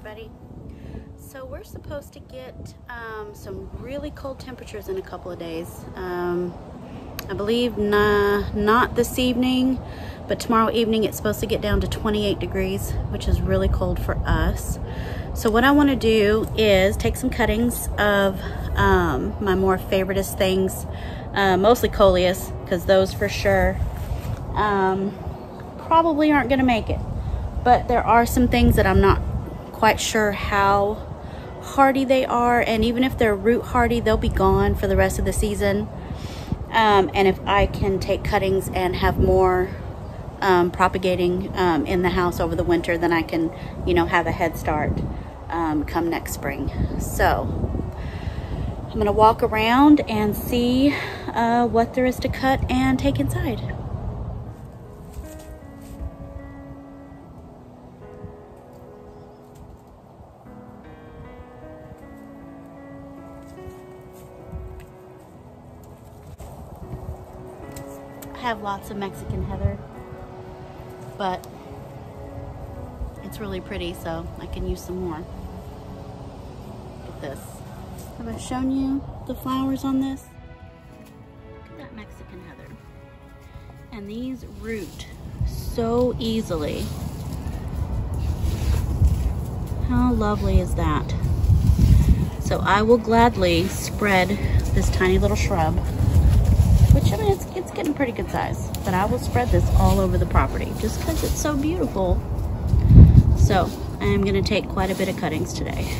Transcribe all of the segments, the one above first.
everybody. So we're supposed to get some really cold temperatures in a couple of days. I believe not this evening, but tomorrow evening it's supposed to get down to 28 degrees, which is really cold for us. So what I want to do is take some cuttings of my more favoritist things, mostly coleus, because those for sure probably aren't going to make it. But there are some things that I'm not quite sure how hardy they are, and even if they're root hardy, they'll be gone for the rest of the season. And if I can take cuttings and have more propagating in the house over the winter, then I can, you know, have a head start come next spring. So I'm gonna walk around and see what there is to cut and take inside. I have lots of Mexican heather, but it's really pretty, so I can use some more. Look at this. Have I shown you the flowers on this? Look at that Mexican heather. And these root so easily. How lovely is that? So I will gladly spread this tiny little shrub, which, I mean, it's getting pretty good size, but I will spread this all over the property just because it's so beautiful. So I am going to take quite a bit of cuttings today.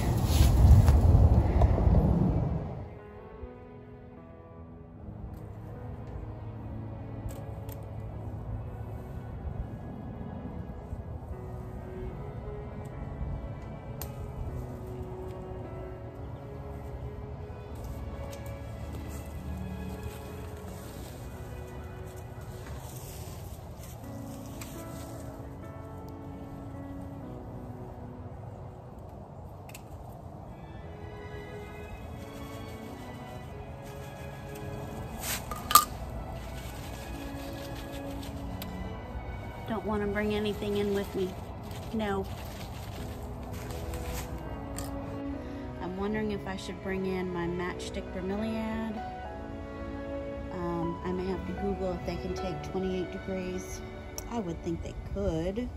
Don't want to bring anything in with me. No. I'm wondering if I should bring in my matchstick bromeliad. I may have to Google if they can take 28 degrees. I would think they could.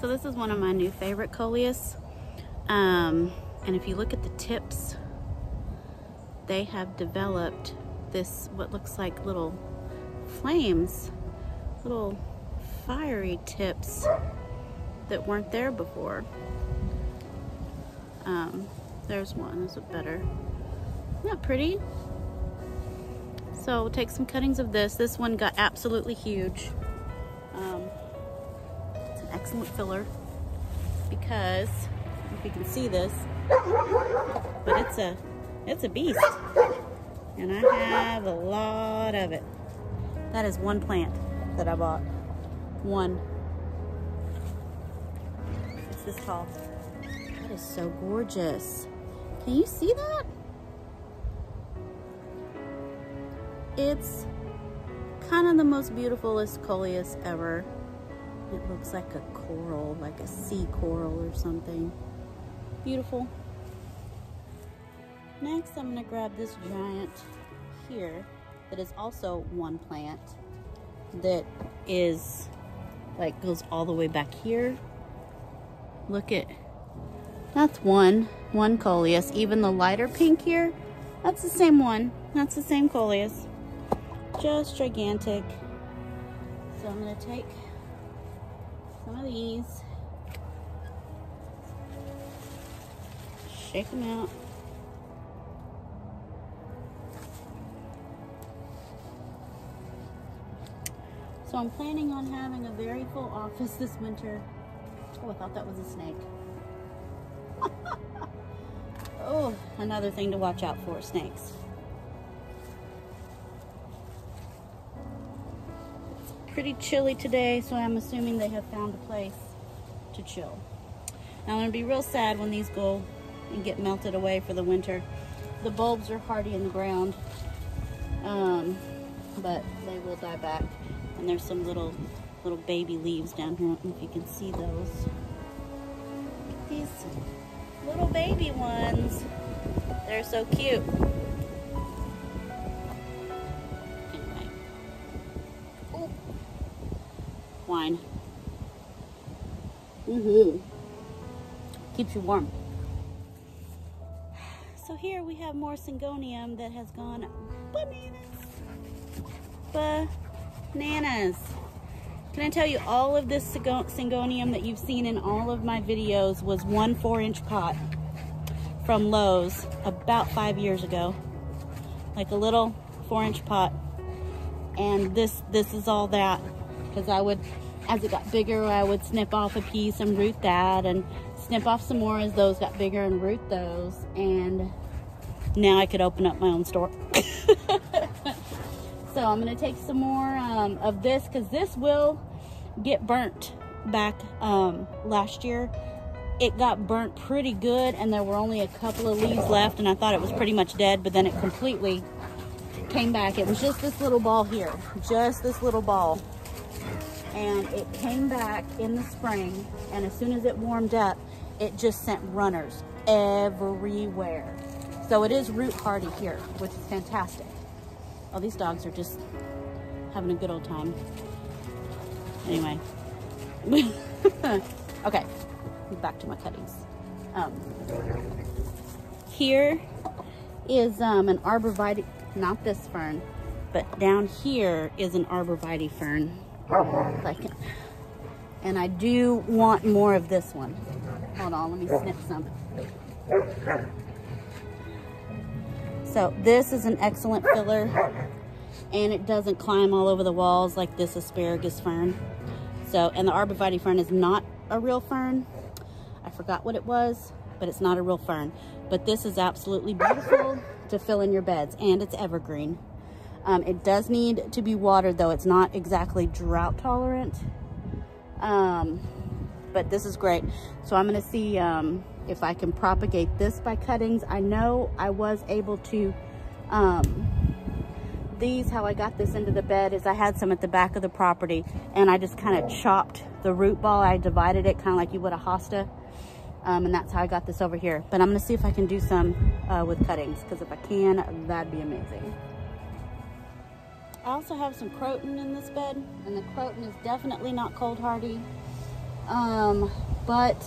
So this is one of my new favorite coleus. And if you look at the tips, they have developed this, what looks like little flames, little fiery tips that weren't there before. There's one, this is better. Isn't that pretty? So we'll take some cuttings of this. This one got absolutely huge. It's an excellent filler because, if you can see this, but it's a beast, and I have a lot of it. That is one plant that I bought. One. It's this tall. That is so gorgeous. Can you see that? It's kind of the most beautifulest coleus ever. It looks like a coral, like a sea coral or something. Beautiful. Next, I'm gonna grab this giant here that is also one plant that is like goes all the way back here. Look at, that's one coleus. Even the lighter pink here, that's the same one. That's the same coleus. Just gigantic. So I'm gonna take some of these, shake them out. So I'm planning on having a very full office this winter. Oh, I thought that was a snake. Oh, another thing to watch out for, snakes. pretty chilly today, so I'm assuming they have found a place to chill. Now I'm gonna be real sad when these go and get melted away for the winter. The bulbs are hardy in the ground, but they will die back. And there's some little baby leaves down here. I don't know if you can see those. These little baby ones. They're so cute. Anyway. Oh. Wine. Woohoo. Keeps you warm. So here we have more syngonium that has gone bananas. Can I tell you, all of this syngonium that you've seen in all of my videos was one 4-inch pot from Lowe's about 5 years ago. Like a little 4-inch pot. And this is all that. Because I would, as it got bigger, I would snip off a piece and root that, and snip off some more as those got bigger and root those. And now I could open up my own store. So I'm going to take some more of this, because this will get burnt back last year. It got burnt pretty good, and there were only a couple of leaves left, and I thought it was pretty much dead, but then it completely came back. It was just this little ball here, just this little ball. And it came back in the spring, and as soon as it warmed up, it just sent runners everywhere. So it is root hardy here, which is fantastic. Oh, these dogs are just having a good old time. Anyway. Okay, back to my cuttings. Here is an arborvitae, not this fern, but down here is an arborvitae fern. And I do want more of this one. Hold on, let me snip some. So this is an excellent filler, and it doesn't climb all over the walls like this asparagus fern. So, and the arborvitae fern is not a real fern. I forgot what it was, but it's not a real fern. But this is absolutely beautiful to fill in your beds, and it's evergreen. It does need to be watered, though. It's not exactly drought tolerant. But this is great. So I'm gonna see if I can propagate this by cuttings. I know I was able to, how I got this into the bed is I had some at the back of the property, and I just kind of chopped the root ball. I divided it kind of like you would a hosta. And that's how I got this over here. But I'm gonna see if I can do some with cuttings, because if I can, that'd be amazing. I also have some croton in this bed, and the croton is definitely not cold hardy. But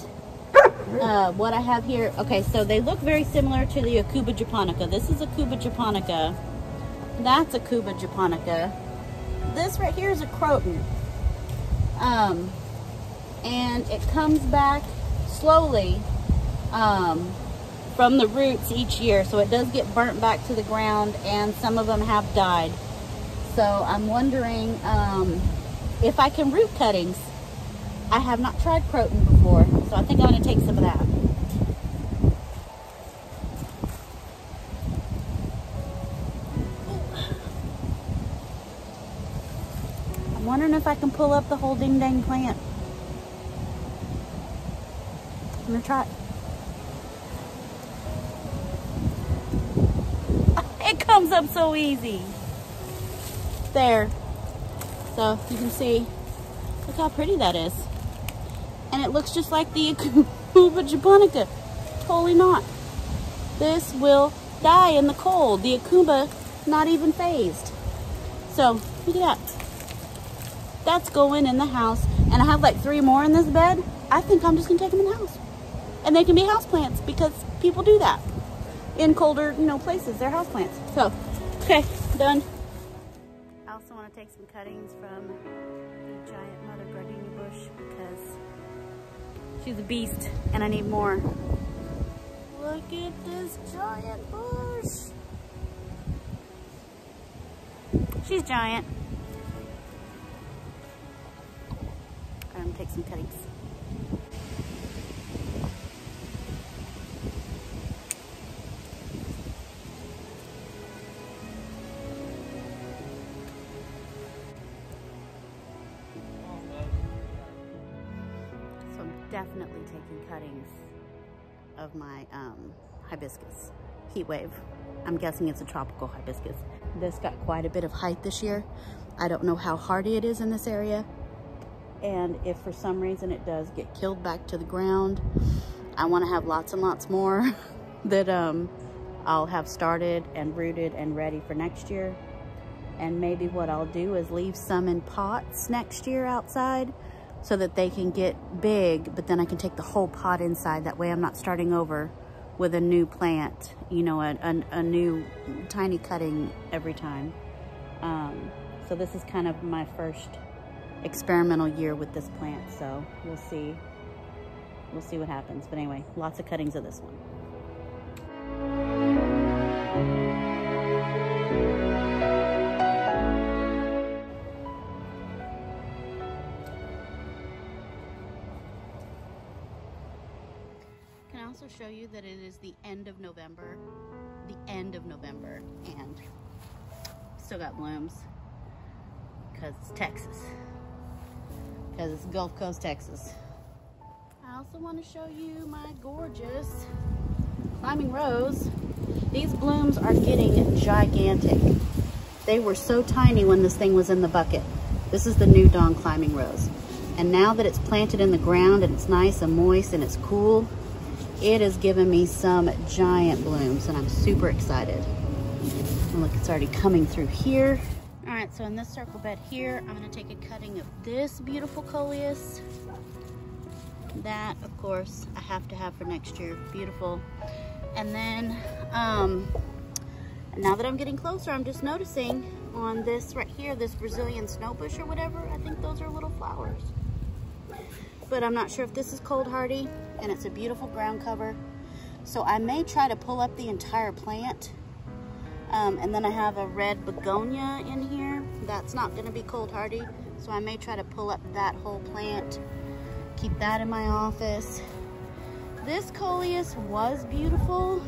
what I have here, okay, so they look very similar to the Aucuba japonica. This is Aucuba japonica. That's Aucuba japonica. This right here is a croton. And it comes back slowly from the roots each year. So it does get burnt back to the ground, and some of them have died. So I'm wondering if I can root cuttings. I have not tried croton before, so I think I'm going to take some of that. I'm wondering if I can pull up the whole ding dang plant. I'm going to try it. It comes up so easy. There. So you can see, look how pretty that is. And it looks just like the Aucuba japonica. Totally not. This will die in the cold. The Aucuba, not even phased. So, look at that. That's going in the house. And I have like 3 more in this bed. I think I'm just going to take them in the house. And they can be houseplants, because people do that. In colder, places, they're houseplants. So, okay, done. I also want to take some cuttings from the giant mother gardenia bush, because she's a beast, and I need more. Look at this giant bush. She's giant. I'm gonna take some cuttings. definitely taking cuttings of my hibiscus. Heat wave. I'm guessing it's a tropical hibiscus. This got quite a bit of height this year. I don't know how hardy it is in this area. And if for some reason it does get killed back to the ground, I want to have lots and lots more that I'll have started and rooted and ready for next year. And maybe what I'll do is leave some in pots next year outside so that they can get big, but then I can take the whole pot inside. That way I'm not starting over with a new plant, you know, a new tiny cutting every time. So this is kind of my first experimental year with this plant, so we'll see what happens. But anyway, lots of cuttings of this one. Can I also show you that it is the end of November, and still got blooms because it's Texas, because it's Gulf Coast, Texas. I also want to show you my gorgeous climbing rose. These blooms are getting gigantic. They were so tiny when this thing was in the bucket. This is the new Dawn climbing rose. And now that it's planted in the ground and it's nice and moist and it's cool, it has given me some giant blooms and I'm super excited. And look, it's already coming through here. All right, so in this circle bed here, I'm gonna take a cutting of this beautiful coleus. That, of course, I have to have for next year. Beautiful. And then, now that I'm getting closer, I'm just noticing on this right here, this Brazilian snowbush or whatever, I think those are little flowers. But I'm not sure if this is cold hardy, and it's a beautiful ground cover. So I may try to pull up the entire plant. And then I have a red begonia in here. That's not gonna be cold hardy. So I may try to pull up that whole plant. Keep that in my office. This coleus was beautiful.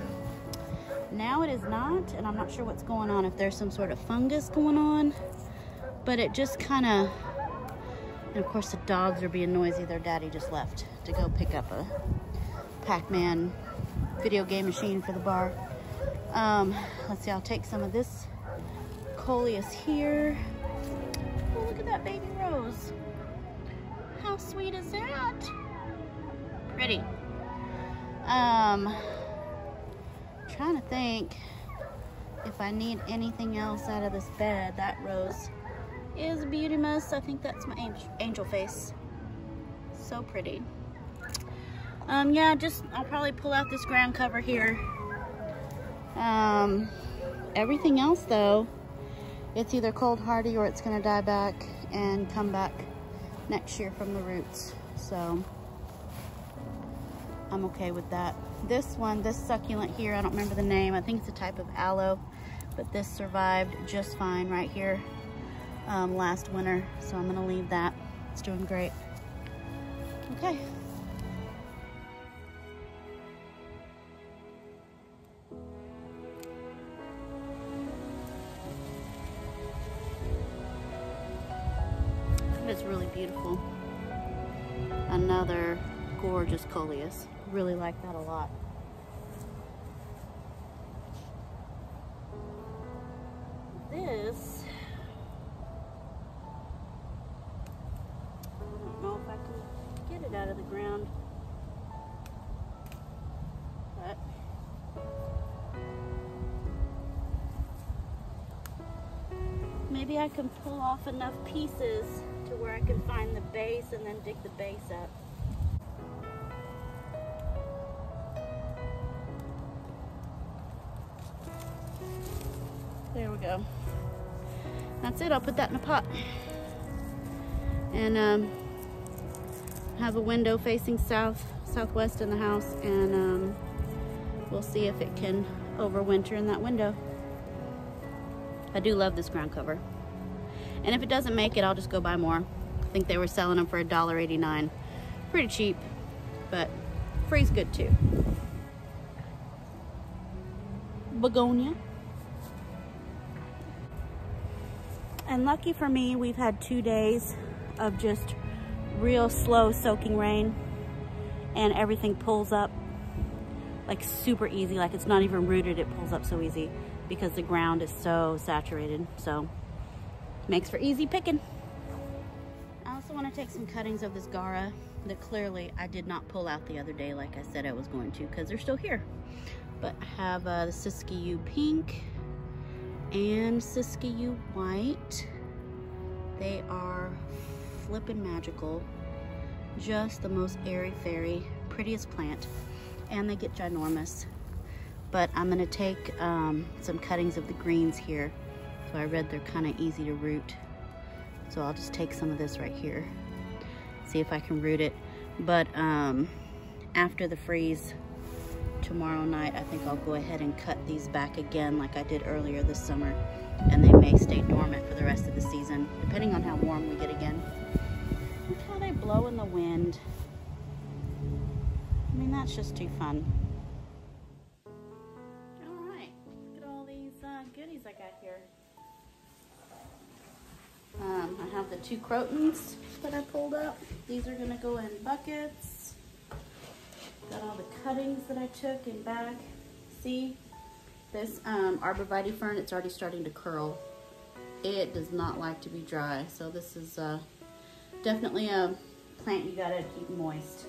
Now it is not, and I'm not sure what's going on, if there's some sort of fungus going on. But it just kind of, and of course the dogs are being noisy. Their daddy just left to go pick up a Pac-Man video game machine for the bar. Let's see, I'll take some of this coleus here. Oh, look at that baby rose. How sweet is that? Pretty. Trying to think if I need anything else out of this bed. That rose is beautimous. I think that's my angel face. So pretty. Yeah, I'll probably pull out this ground cover here. Everything else though, it's either cold hardy or it's gonna die back and come back next year from the roots. So I'm okay with that. This one, this succulent here, I don't remember the name. I think it's a type of aloe, but this survived just fine right here last winter. So I'm gonna leave that. It's doing great. Okay. It's really beautiful. Another gorgeous coleus. Really like that a lot. This, I don't know if I can get it out of the ground, but maybe I can pull off enough pieces to where I can find the base and then dig the base up. There we go. That's it. I'll put that in a pot. And have a window facing southwest in the house, and we'll see if it can overwinter in that window. I do love this ground cover. And if it doesn't make it, I'll just go buy more. I think they were selling them for $1.89. Pretty cheap, but free's good too. Begonia. And lucky for me, we've had 2 days of just real slow soaking rain. and everything pulls up like super easy. Like it's not even rooted, it pulls up so easy because the ground is so saturated. So makes for easy picking. I also want to take some cuttings of this Gara that clearly I did not pull out the other day like I said I was going to, because they're still here. But I have the Siskiyou pink and Siskiyou white. They are flippin' magical. Just the most airy-fairy, prettiest plant. And they get ginormous. But I'm gonna take some cuttings of the greens here. So I read they're kind of easy to root. So I'll just take some of this right here. See if I can root it. But after the freeze tomorrow night, I think I'll go ahead and cut these back again like I did earlier this summer. And they may stay dormant for the rest of the season, depending on how warm we get again. Look how they blow in the wind. I mean, that's just too fun. All right, look at all these goodies I got here. I have the 2 crotons that I pulled up. These are gonna go in buckets. Got all the cuttings that I took in back. See, this arborvitae fern, it's already starting to curl. It does not like to be dry, so this is definitely a plant you gotta keep moist.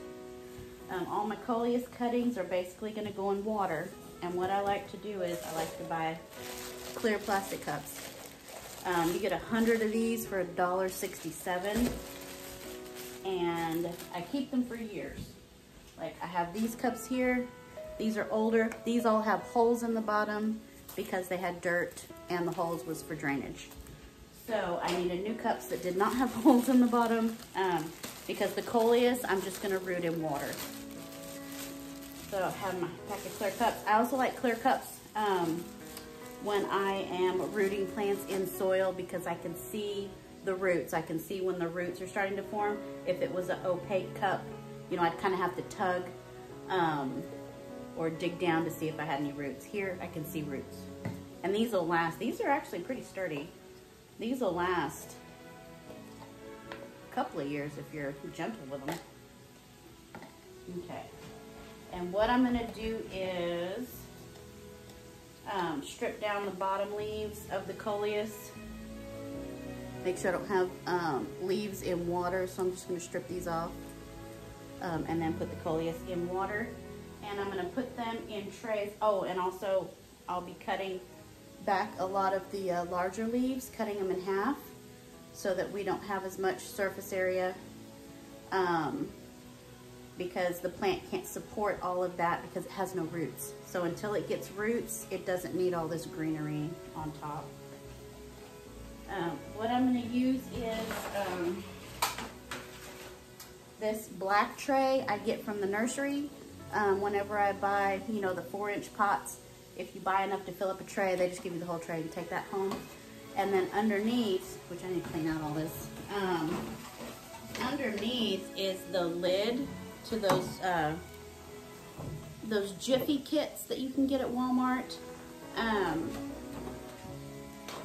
All my coleus cuttings are basically gonna go in water, and what I like to do is I like to buy clear plastic cups. You get 100 of these for $1.67, and I keep them for years. Like I have these cups here. These are older. These all have holes in the bottom because they had dirt and the holes was for drainage. So I needed new cups that did not have holes in the bottom because the coleus, I'm just gonna root in water. So I have my pack of clear cups. I also like clear cups when I am rooting plants in soil because I can see the roots. I can see when the roots are starting to form. If it was an opaque cup, you know, I'd kind of have to tug or dig down to see if I had any roots. Here, I can see roots. And these will last. These are actually pretty sturdy. These will last a couple of years if you're gentle with them. Okay. And what I'm gonna do is strip down the bottom leaves of the coleus. Make sure I don't have leaves in water, so I'm just gonna strip these off. And then put the coleus in water. And I'm gonna put them in trays. Oh, and also I'll be cutting back a lot of the larger leaves, cutting them in half so that we don't have as much surface area because the plant can't support all of that because it has no roots. So until it gets roots, it doesn't need all this greenery on top. What I'm gonna use is this black tray I get from the nursery. Whenever I buy, you know, the 4-inch pots, if you buy enough to fill up a tray, they just give you the whole tray. You take that home. And then underneath, which I need to clean out all this, underneath is the lid to those Jiffy kits that you can get at Walmart.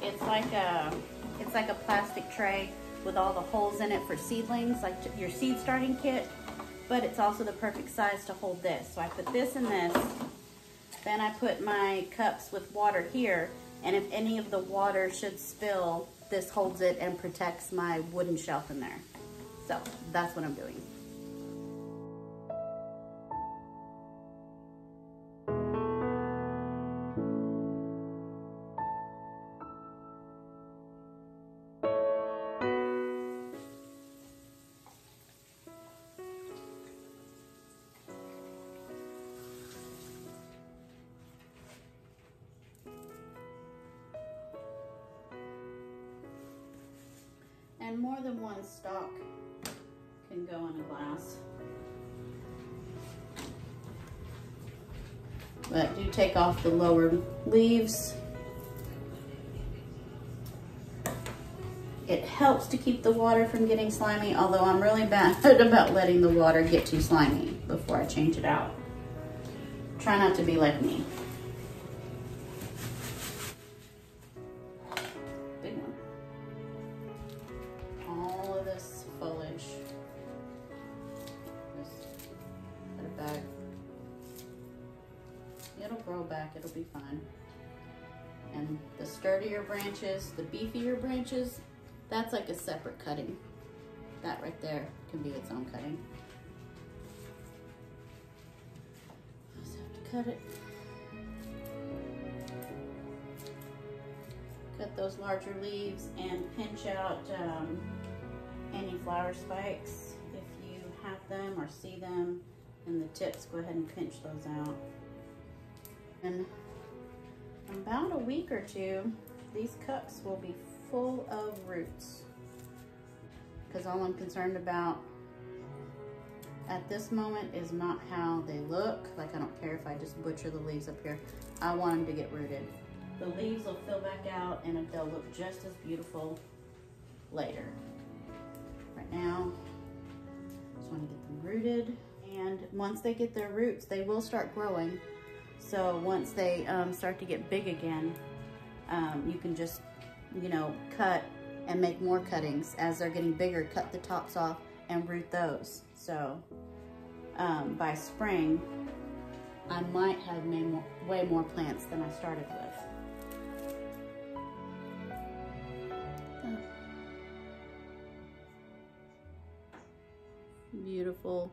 It's like a plastic tray with all the holes in it for seedlings, like your seed starting kit, but it's also the perfect size to hold this. So I put this in this, then I put my cups with water here, and if any of the water should spill, this holds it and protects my wooden shelf in there. So that's what I'm doing. And more than one stalk can go in a glass. But do take off the lower leaves. It helps to keep the water from getting slimy, although I'm really bad about letting the water get too slimy before I change it out. Try not to be like me. Big one. All of this foliage. It'll grow back, it'll be fine. And the sturdier branches, the beefier branches, that's like a separate cutting. That right there can be its own cutting. Just have to cut it. Cut those larger leaves and pinch out any flower spikes if you have them or see them in the tips. Go ahead and pinch those out. And in about a week or two, these cups will be full of roots, because all I'm concerned about at this moment is not how they look. Like, I don't care if I just butcher the leaves up here. I want them to get rooted. The leaves will fill back out and they'll look just as beautiful later. Right now, just want to get them rooted. And once they get their roots, they will start growing. So once they start to get big again, you can just, you know, cut and make more cuttings. As they're getting bigger, cut the tops off and root those. So by spring, I might have made way more plants than I started with. Beautiful.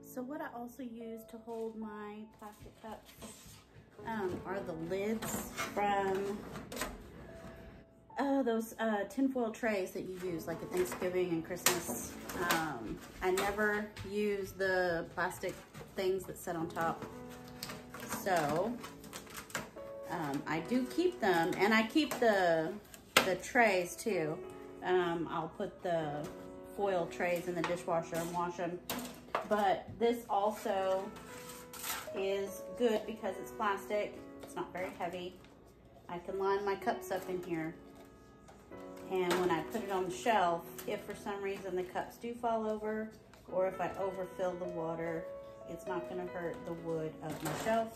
So what I also use to hold my plastic cups are the lids from those tinfoil trays that you use like at Thanksgiving and Christmas. I never use the plastic things that sit on top. So I do keep them, and I keep the trays too. I'll put the foil trays in the dishwasher and wash them. But this also is good because it's plastic. It's not very heavy. I can line my cups up in here. And when I put it on the shelf, if for some reason the cups do fall over, or if I overfill the water, it's not gonna hurt the wood of my shelf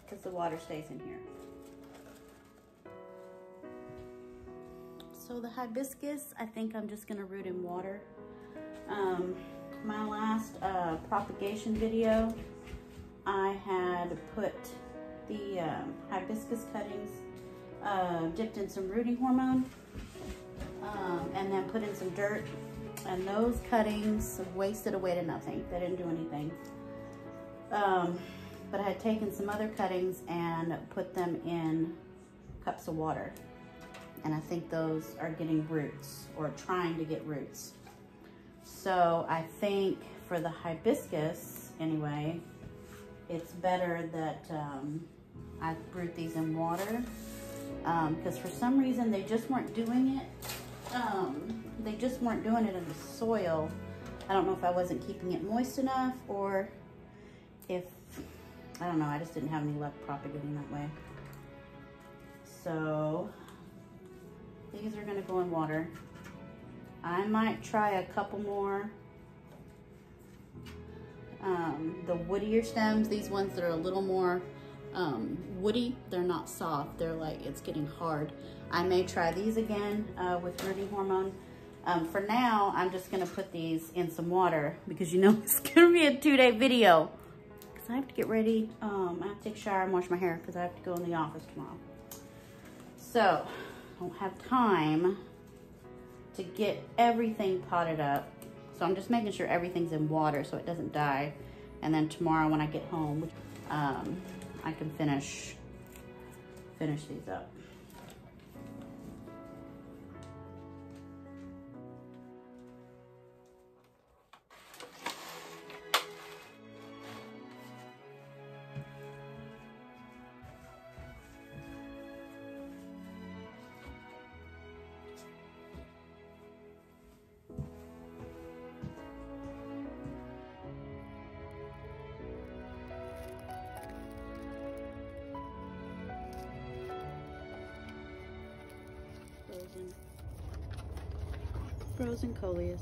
because the water stays in here. So the hibiscus, I think I'm just gonna root in water. My last propagation video, I had put the hibiscus cuttings, dipped in some rooting hormone, and then put in some dirt, and those cuttings wasted away to nothing. They didn't do anything. But I had taken some other cuttings and put them in cups of water. And I think those are getting roots, or trying to get roots. So I think for the hibiscus, anyway, it's better that I root these in water, because for some reason they just weren't doing it. They just weren't doing it in the soil. I don't know if I wasn't keeping it moist enough, or if, I don't know, I just didn't have any luck propagating that way. So these are gonna go in water. I might try a couple more. The woodier stems, these ones that are a little more woody, they're not soft. They're like, it's getting hard. I may try these again with rooting hormone. For now, I'm just gonna put these in some water because you know it's gonna be a 2-day video. Because I have to get ready. I have to take a shower and wash my hair because I have to go in the office tomorrow. So, I don't have time to get everything potted up. So I'm just making sure everything's in water so it doesn't die. And then tomorrow when I get home, I can finish these up. Frozen coleus.